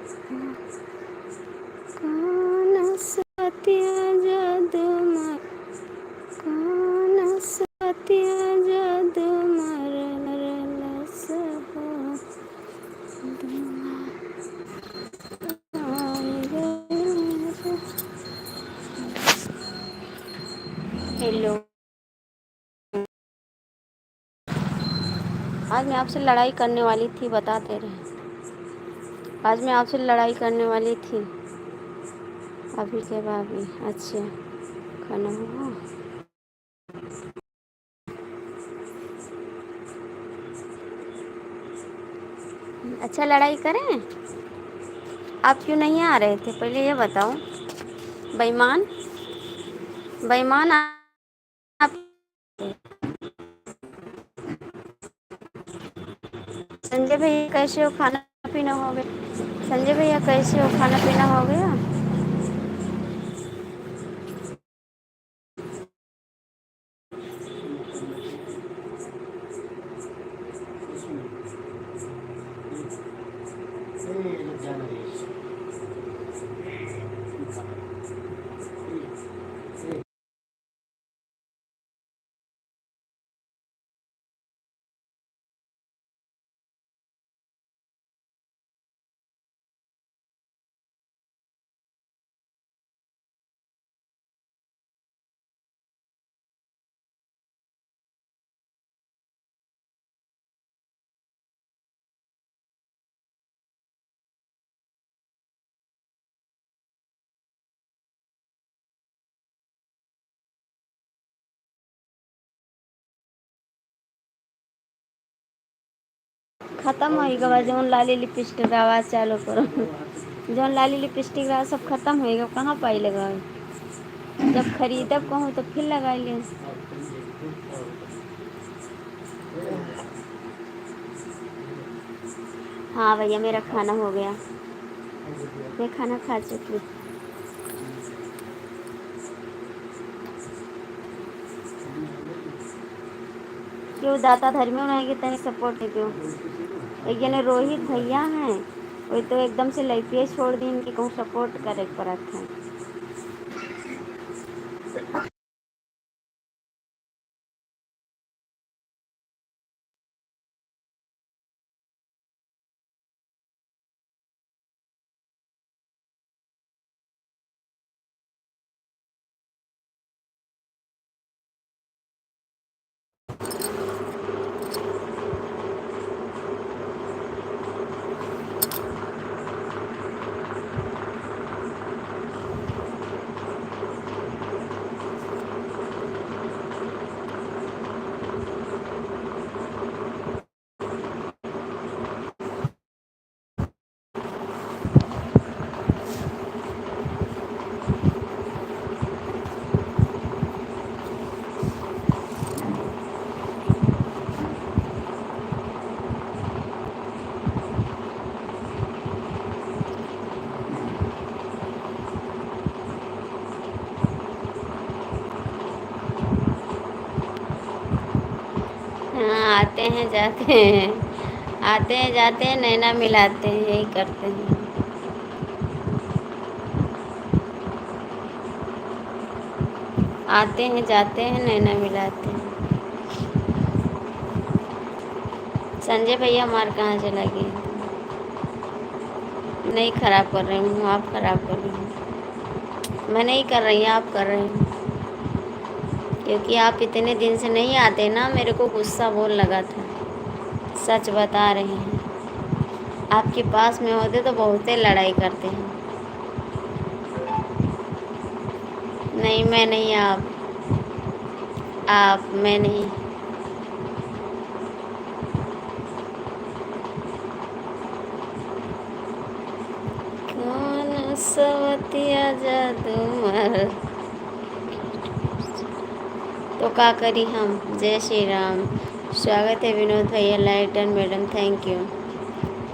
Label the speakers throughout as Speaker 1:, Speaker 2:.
Speaker 1: कौन सत्य जादू कौन सत्य जादू मरल सहो हेलो। आज मैं आपसे लड़ाई करने वाली थी, बता दे रहे। आज मैं आपसे लड़ाई करने वाली थी अभी के भाभी। अच्छा, खाना हुआ? अच्छा, लड़ाई करें? आप क्यों नहीं आ रहे थे पहले ये बताओ। बेईमान, बेईमान आप। संजय भैया कैसे हो, खाना पीना हो गया? संजय भैया कैसे हो, खाना पीना हो गया? खत्म हो गया जौन लाली लिपस्टिक आवाज़ चालू करो। जौन लाली लिपस्टिक रहा सब खत्म हो गया, कहाँ पाई लगाए? जब खरीदब कहूँ तो फिर लगाई ले। हाँ भैया, मेरा खाना हो गया, मैं खाना खा चुकी। क्यों दाता धर्मी नहीं के तनी सपोर्ट है क्यों? एक जने रोहित भैया हैं, वो तो एकदम से लड़के छोड़ दी, इनकी कहूँ सपोर्ट करे पड़त है। हाँ, आते हैं जाते हैं, आते हैं जाते हैं, नैना मिलाते हैं, यही करते हैं। आते हैं जाते हैं, नैना मिलाते हैं। संजय भैया मार कहाँ चला गया? नहीं खराब कर रही हूँ, आप खराब कर रही हैं। मैं नहीं कर रही, आप कर रहे हैं, क्योंकि आप इतने दिन से नहीं आते ना, मेरे को गुस्सा बहुत लगा था। सच बता रहे हैं, आपके पास में होते तो बहुते लड़ाई करते हैं। नहीं, मैं नहीं, आप मैं नहीं। कौन सवतिया जादू मर, तो का करी हम। जय श्री राम। स्वागत है विनोद भैया, लाइटन madam, thank you.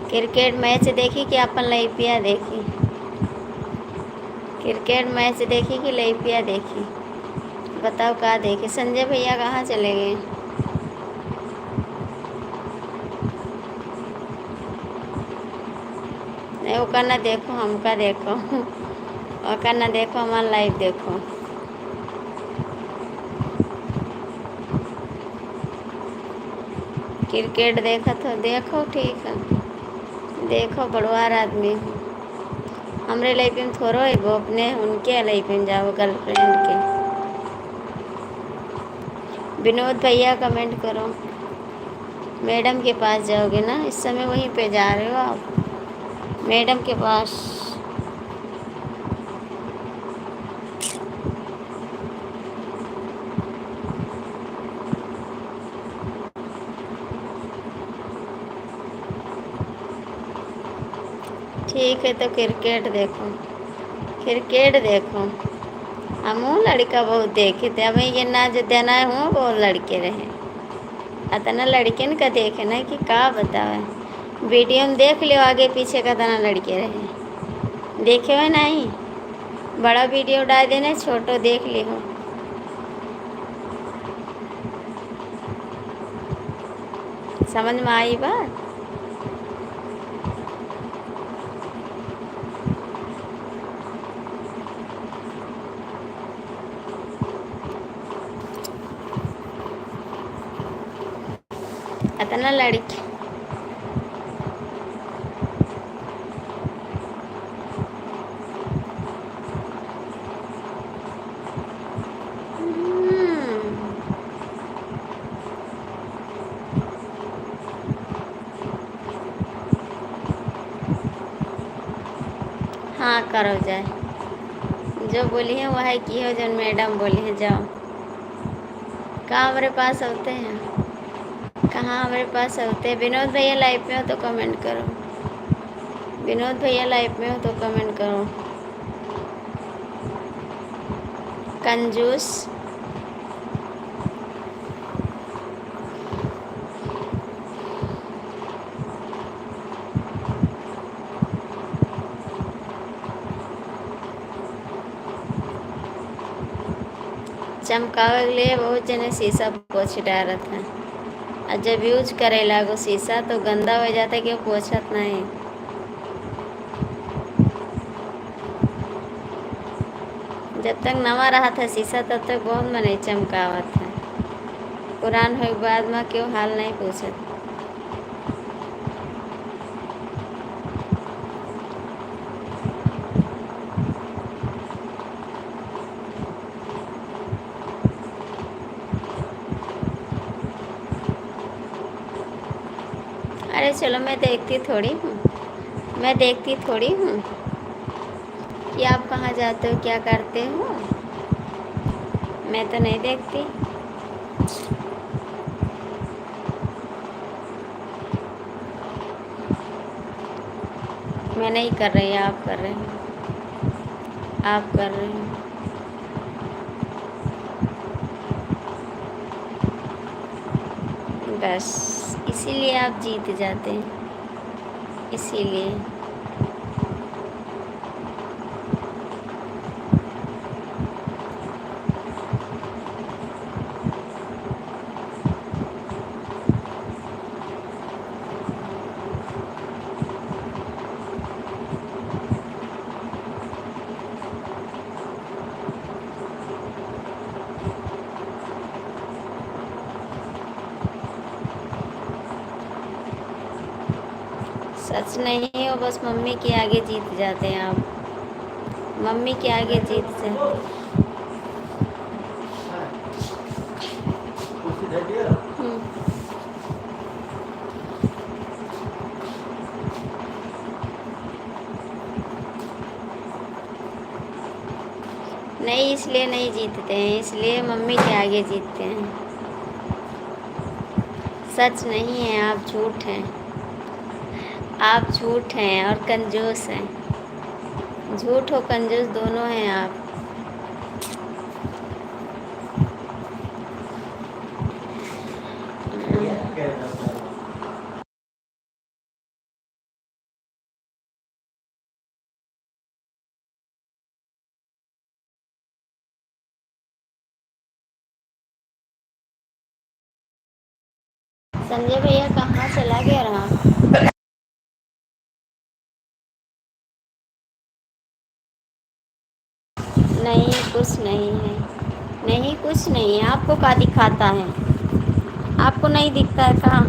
Speaker 1: Cricket match देखी कि अपन लइपिया देखी? क्रिकेट मैच देखी कि लइपिया देखी? बताओ का देखे। संजय भैया कहाँ चले गए? ओका ना देखो, हमका देखो। ओका ना देखो, हमारा लाइव देखो। क्रिकेट देखा तो देखो, ठीक है, देखो, बड़वार आदमी हो। हमरे लाइफ में थोड़ो है वो, अपने उनके लाइफ में जाओ, गर्लफ्रेंड के। विनोद भैया कमेंट करो। मैडम के पास जाओगे ना, इस समय वहीं पे जा रहे हो आप, मैडम के पास। ठीक है, तो क्रिकेट देखो, क्रिकेट देखो। हम लड़का बहुत देखे थे, अब ये ना जो देना हूँ वो लड़के रहे, अतना लड़किन का देखे ना कि का बतावे। वीडियो में देख लियो आगे पीछे का तना लड़के रहे, देखे हुए नहीं। बड़ा वीडियो डाल देने, छोटो देख लियो। समझ में आई बात। अतना लड़की हाँ, करो जाए, जो बोली है वही की हो, जो मैडम बोली है जाओ। कहाँ हमारे पास होते हैं, कहाँ हमारे पास होते हैं। विनोद भैया लाइफ में हो तो कमेंट करो, विनोद भैया लाइफ में हो तो कमेंट करो। कंजूस। चमकावे के लिए बहुत जने शीशा पोछ डालत है, और जब यूज करे लागो शीशा तो गंदा हो जाता है कि वो पोछत नहीं। जब तक नवा रहा था शीशा तब तक बहुत मने चमकावत है, पुरान हो के बाद में क्यों हाल नहीं पूछत। अरे चलो, मैं देखती थोड़ी हूँ, मैं देखती थोड़ी हूँ कि आप कहाँ जाते हो, क्या करते हो। मैं तो नहीं देखती। मैं नहीं कर रही, आप कर रहे हैं, आप कर रहे हैं। बस इसीलिए आप जीत जाते हैं, इसीलिए। सच नहीं हो, बस मम्मी के आगे जीत जाते हैं आप, मम्मी के आगे जीत जाते। हम्म, नहीं, इसलिए नहीं जीतते हैं, इसलिए मम्मी के आगे जीतते हैं। सच नहीं है, आप झूठ हैं, आप झूठ हैं और कंजूस हैं, झूठ और कंजूस दोनों हैं आप। संजय भैया कहाँ चला गया रहा। नहीं, कुछ नहीं है। नहीं, कुछ नहीं है। आपको क्या दिखाता है? आपको नहीं दिखता है क्या?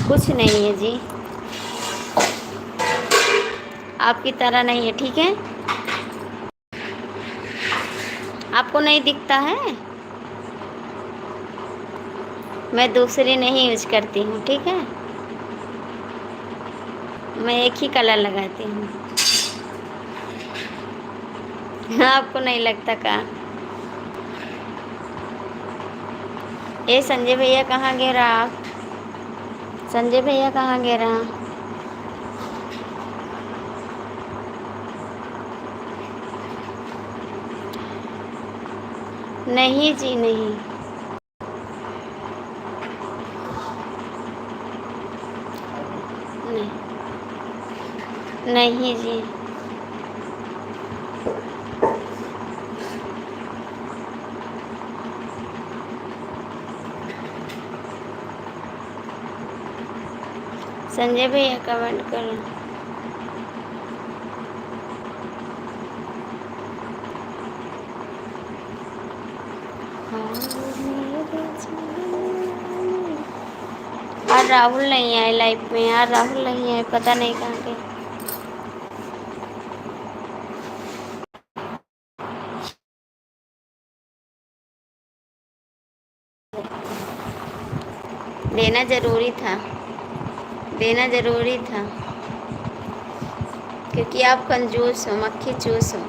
Speaker 1: कुछ नहीं है जी। आपकी तरह नहीं है, ठीक है? आपको नहीं दिखता है? मैं दूसरी नहीं यूज करती हूँ, ठीक है? मैं एक ही कलर लगाती हूँ। आपको नहीं लगता का? ए संजय भैया कहाँ गए रहा आप? संजय भैया कहाँ गए रहा? नहीं जी, नहीं। नहीं, नहीं जी। संजय भैया कमेंट करो। आज राहुल नहीं आए लाइफ में यार, राहुल नहीं आए, पता नहीं कहाँ गए। देना ज़रूरी था, देना ज़रूरी था, क्योंकि आप कंजूस हो, मक्खी चूस हो,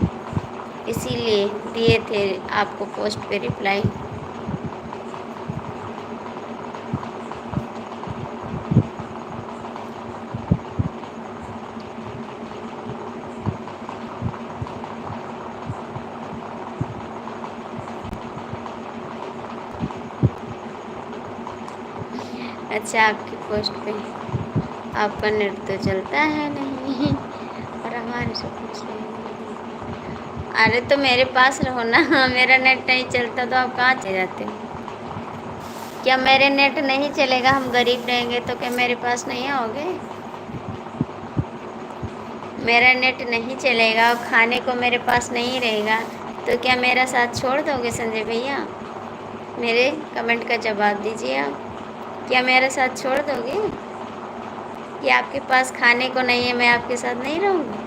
Speaker 1: इसीलिए दिए थे आपको पोस्ट पे रिप्लाई। अच्छा, आपकी पोस्ट पे आपका नेट तो चलता है नहीं और हमारे से कुछ नहीं। अरे तो मेरे पास रहो ना। मेरा नेट नहीं चलता तो आप कहाँ चले जाते हो? क्या मेरे नेट नहीं चलेगा? हम गरीब रहेंगे तो क्या मेरे पास नहीं आओगे? मेरा नेट नहीं चलेगा और खाने को मेरे पास नहीं रहेगा तो क्या मेरा साथ छोड़ दोगे संजय भैया? मेरे कमेंट का जवाब दीजिए आप। क्या मेरा साथ छोड़ दोगे? कि आपके पास खाने को नहीं है, मैं आपके साथ नहीं रहूँगी?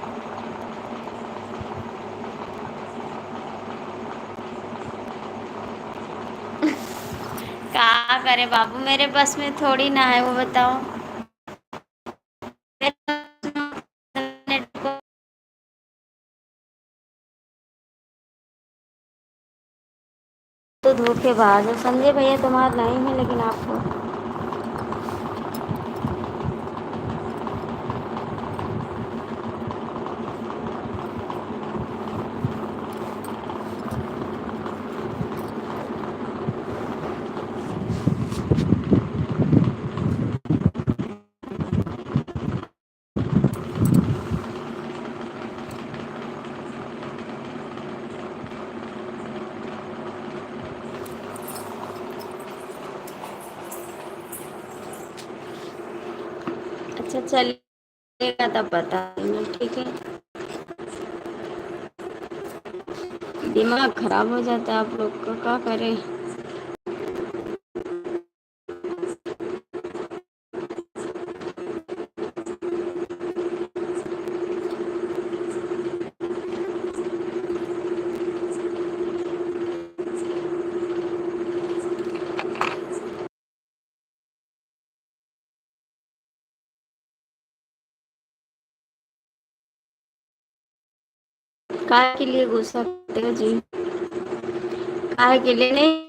Speaker 1: क्या करे बाबू, मेरे बस में थोड़ी ना है, वो बताओ। नेट को तो धोखेबाज हो संजय भैया, तुम्हारा नहीं है लेकिन आपको। अच्छा चलिएगा तब बता देना, ठीक है? दिमाग खराब हो जाता है आप लोग का, क्या करें? काय के लिए गुस्सा करते हो जी? काय के लिए नहीं?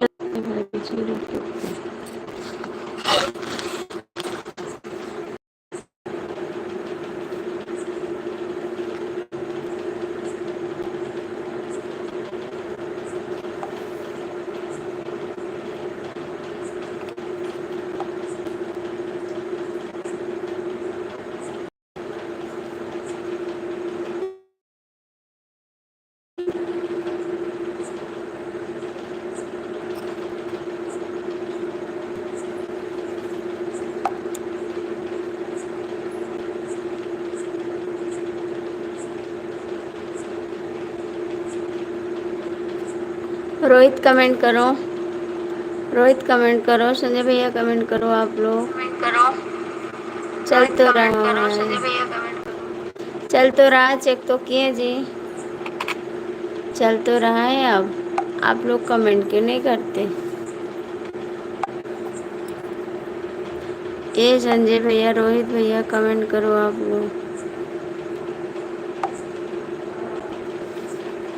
Speaker 1: रोहित कमेंट करो, रोहित कमेंट करो, संजय भैया कमेंट करो, आप लोग
Speaker 2: कमेंट करो,
Speaker 1: चल तो
Speaker 2: कमेंट
Speaker 1: रहा
Speaker 2: करो,
Speaker 1: है,
Speaker 2: संजय भैया कमेंट करो।
Speaker 1: चल तो रहा है, चेक तो किए जी, चल तो रहा है। अब आप लोग कमेंट क्यों नहीं करते? ये संजय भैया, रोहित भैया कमेंट करो आप लोग।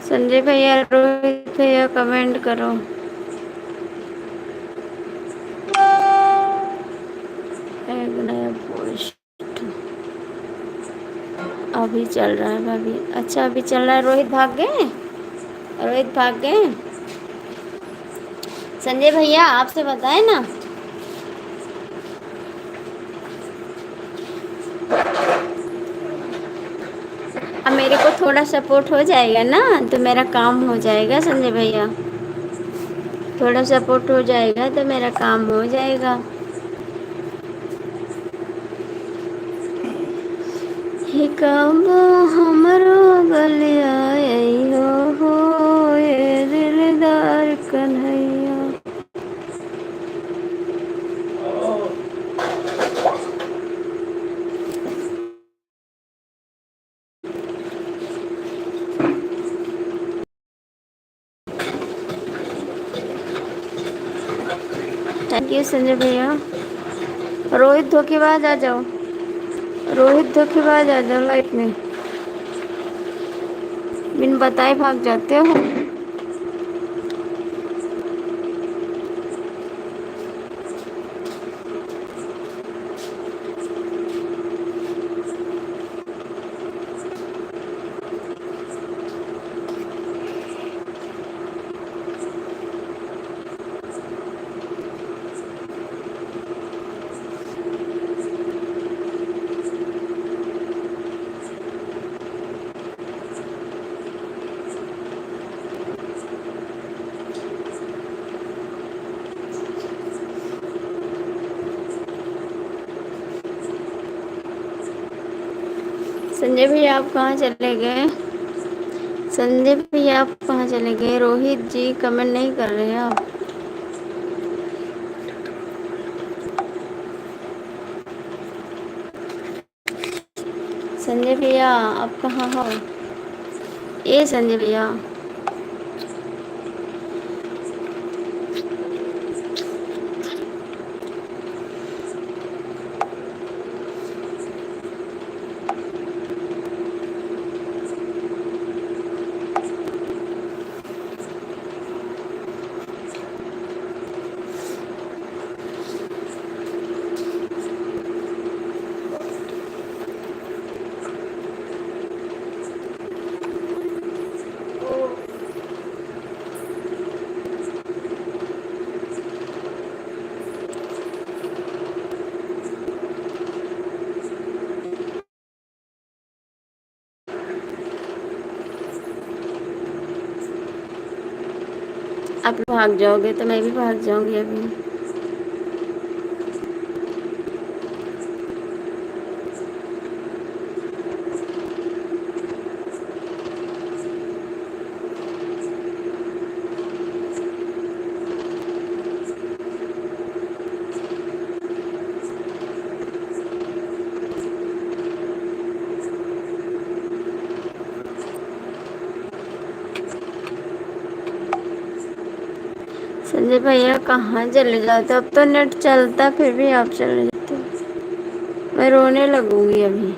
Speaker 1: संजय भैया, रोहित भैया कमेंट करो। एक नया पोस्ट अभी चल रहा है भाभी। अच्छा अभी चल रहा है। रोहित भाग गए, रोहित भाग गए। संजय भैया आपसे बताए ना, अब मेरे को थोड़ा सपोर्ट हो जाएगा ना तो मेरा काम हो जाएगा। संजय भैया थोड़ा सपोर्ट हो जाएगा तो मेरा काम हो जाएगा। ही कब हमरो गलिया हो ये दिलदार कन्हैया। थैंक यू संजय भैया। रोहित धोखेबाज आ जाओ, रोहित धोखेबाज आ जाओ, लाइट में बिन बताए भाग जाते हो। संजय भैया आप कहाँ चले गए? संजय भैया आप कहाँ चले गए? रोहित जी कमेंट नहीं कर रहे हैं आप। संजय भैया आप कहाँ हो? ए संजय भैया आप भाग जाओगे तो मैं भी भाग जाऊंगी अभी। संजय भैया कहाँ चले जाते? अब तो नेट चलता फिर भी आप चले जाते। मैं रोने लगूंगी अभी।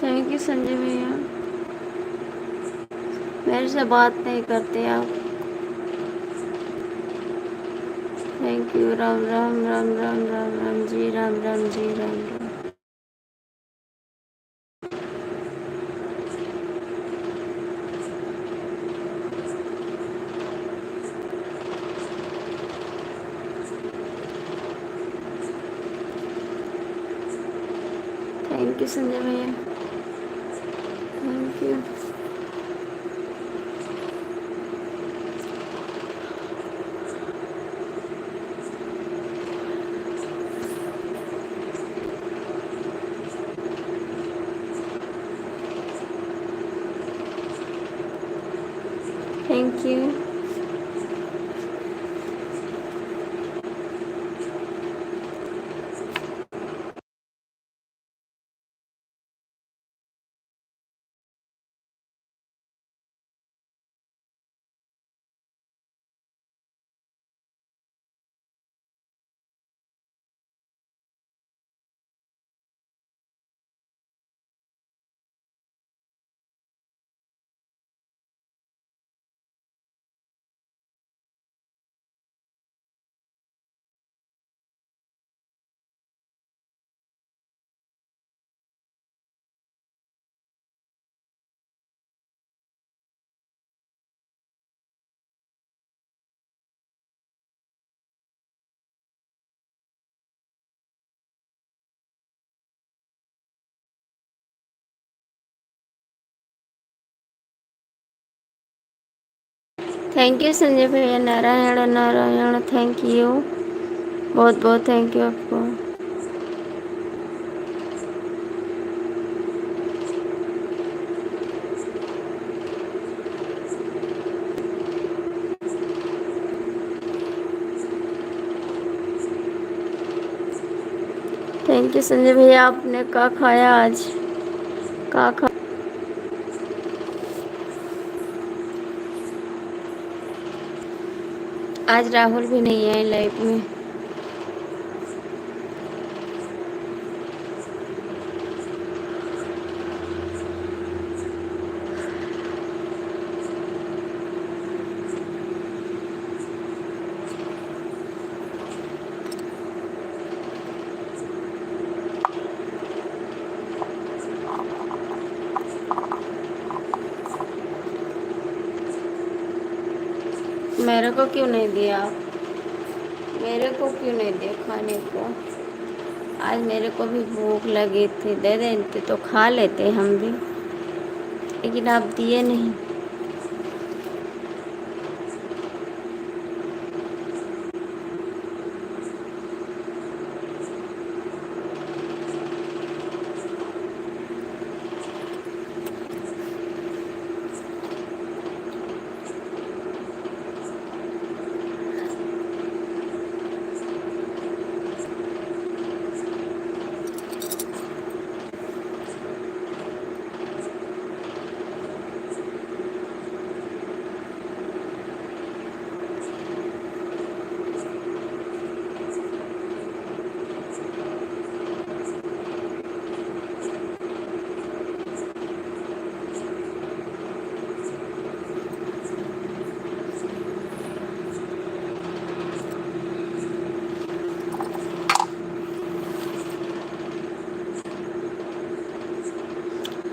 Speaker 1: थैंक यू संजय भैया। मेरे से बात नहीं करते आप। Thank you. Ram Ram Ram Ram Ram Ram ji, Ram Ram ji, Ram Ram. Thank you Sanjay भैया। Thank you. Thank you. Thank you Sanjay भैया। नारायण नारायण। Thank you. बहुत बहुत थैंक यू आपको। थैंक यू संजय भैया। आपने क्या खाया आज? क्या खा? आज राहुल भी नहीं है लाइफ में। मेरे को क्यों नहीं दिया आप? मेरे को क्यों नहीं दिया खाने को? आज मेरे को भी भूख लगी थी, दे देते तो खा लेते हम भी, लेकिन आप दिए नहीं।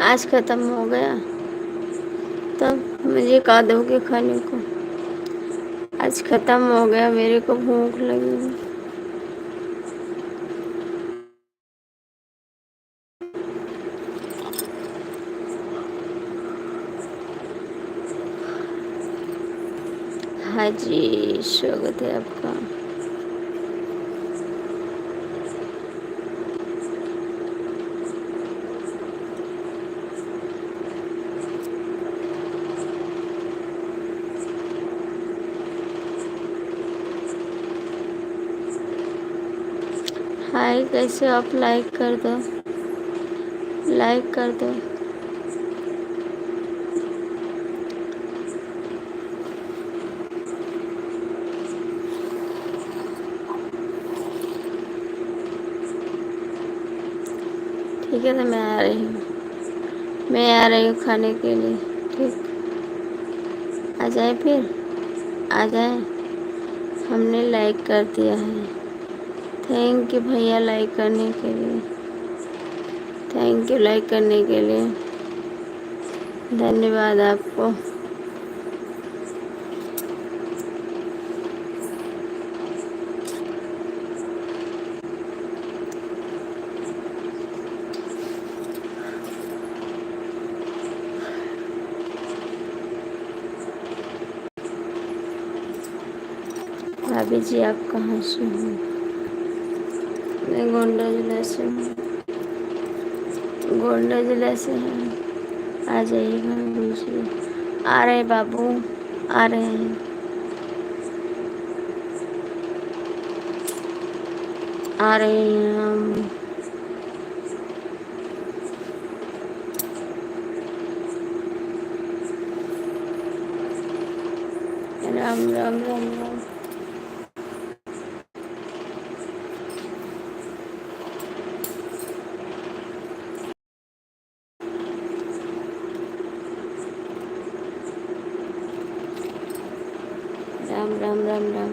Speaker 1: आज ख़त्म हो गया तब मुझे कहा दोगे खाने को? आज ख़त्म हो गया, मेरे को भूख लगी। हाँ जी, स्वागत है आपका। हाय, कैसे हो आप? लाइक कर दो, लाइक कर दो। ठीक है, तो मैं आ रही हूँ। मैं आ रही हूँ खाने के लिए। ठीक, आ जाए फिर, आ जाए। हमने लाइक कर दिया है। थैंक यू भैया लाइक करने के लिए। थैंक यू लाइक करने के लिए, धन्यवाद आपको। भाभी जी आप कहाँ से हो? मैं गोंडा जिला से हूँ। गोंडा जिला से हैं। आ जाइए भाभी जी। आ रहे बाबू, आ रहे हैं, आ रहे हैं हम। राम राम राम राम। राम राम राम राम।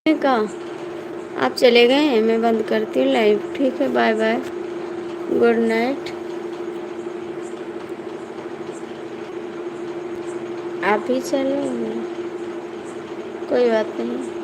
Speaker 1: कहाँ आप चले गए हैं? मैं बंद करती हूँ लाइव। ठीक है, बाय बाय, गुड नाइट। आप ही चलोगे? कोई बात नहीं।